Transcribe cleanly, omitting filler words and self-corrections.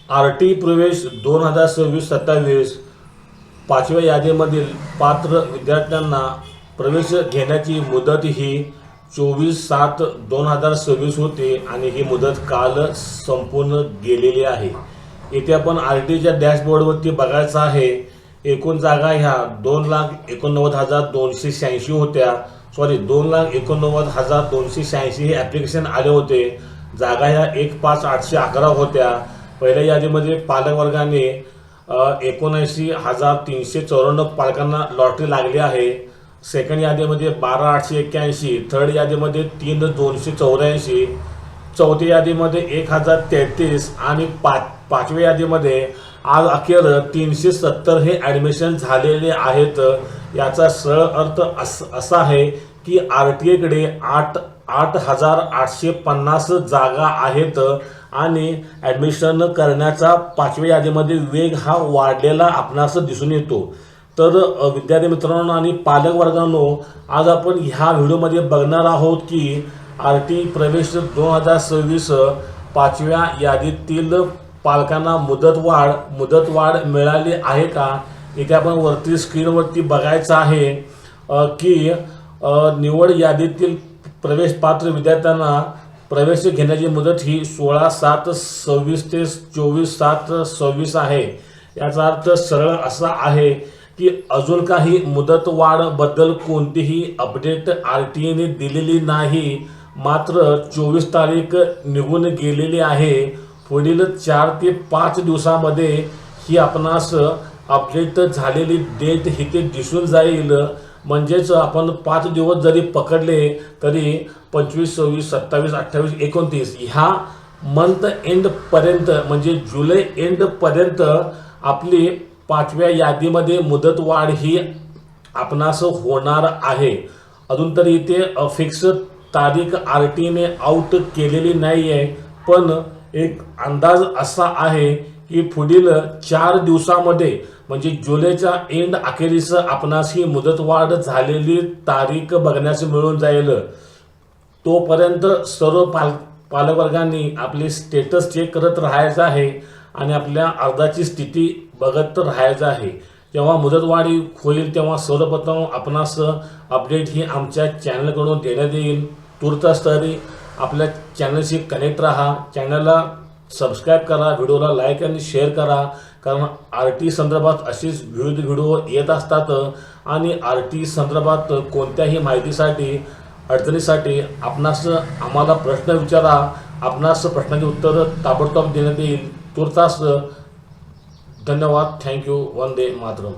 आर.टी. प्रवेश 2026-27 पाचव्या यादीमधील पात्र विद्यार्थ्यांना प्रवेश घेण्याची मुदत ही 24/7/2026 होती आणि ही मुदत काल संपून गेलेली आहे. इथे आपण आर.टीच्या डॅशबोर्डवरती बघायचं आहे. एकूण जागा ह्या 2,89,286 होत्या. 2,89,286 हे ॲप्लिकेशन आले होते. जागा ह्या 15,811 होत्या. पहिल्या यादीमध्ये पालक वर्गाने 79,394 पालकांना लॉटरी लागली आहे. सेकंड यादीमध्ये 12,881, थर्ड यादीमध्ये 3,284, चौथ्या यादीमध्ये 1,033 आणि पाचव्या यादीमध्ये आज अखेर 370 हे ॲडमिशन झालेले आहेत. याचा सरळ अर्थ असा आहे की आर.टी.आयकडे 8,850 जागा आहेत आणि ॲडमिशन करण्याचा पाचव्या यादीमध्ये वेग हा वाढलेला आपणास दिसून येतो. तर विद्यार्थी मित्रांनो आणि पालक वर्गांनो, आज आपण ह्या व्हिडिओमध्ये बघणार आहोत की आर.टी. प्रवेश 2026 पाचव्या यादीतील पालकांना मुदतवाढ मिळाली आहे का. इथे आपण वरती स्क्रीनवरती बघायचं आहे की निवड यादीतील प्रवेश पात्र विद्यार्थ्यांना प्रवेश घेण्याची मुदत ही 16/7/26 ते 24/7/26 आहे. याचा अर्थ सरळ असा आहे की अजून काही मुदतवाढबद्दल कोणतीही अपडेट आर.टी.आयने दिलेली नाही. मात्र 24 तारीख निघून गेलेली आहे. पुढील 4 ते 5 दिवसामध्ये ही आपणास अपडेट झालेली डेट इथे दिसून जाईल. म्हणजेच आपण 5 दिवस जरी पकडले तरी 25, 26, 27, 28, 29 ह्या मंथ एंडपर्यंत म्हणजे जुलै एंडपर्यंत आपली पाचव्या यादीमध्ये मुदतवाढ ही आपणास होणार आहे. अजून तरी इथे फिक्स तारीख आर.टी.ने आउट केलेली नाही आहे, पण एक अंदाज असा आहे की पुढील 4 दिवसामध्ये म्हणजे जुलैच्या एंड अखेरीस आपणास ही मुदतवाढ झालेली तारीख बघण्यास मिळून जाईल. तोपर्यंत सर्व पालकवर्गांनी आपले स्टेटस चेक करत राहायचं आहे आणि आपल्या अर्जाची स्थिती बघत राहायचं आहे. जेव्हा मुदतवाढ होईल तेव्हा सर्वप्रथम आपणास अपडेट ही आमच्या चॅनलकडून देण्यात येईल. तुर्तास तरी आपल्या चॅनलशी कनेक्ट राहा, चॅनलला सबस्क्राईब करा, व्हिडिओला लाईक आणि शेअर करा. कारण आर.टी. संदर्भात असेच विविध व्हिडिओ येत असतात आणि आर.टी. संदर्भात कोणत्याही माहितीसाठी अडचणीसाठी आपणास आम्हाला प्रश्न विचारा. आपणास प्रश्नाची उत्तर ताबडतोब देण्यात येईल. तुर्तास धन्यवाद. थँक्यू. वंदे मातरम.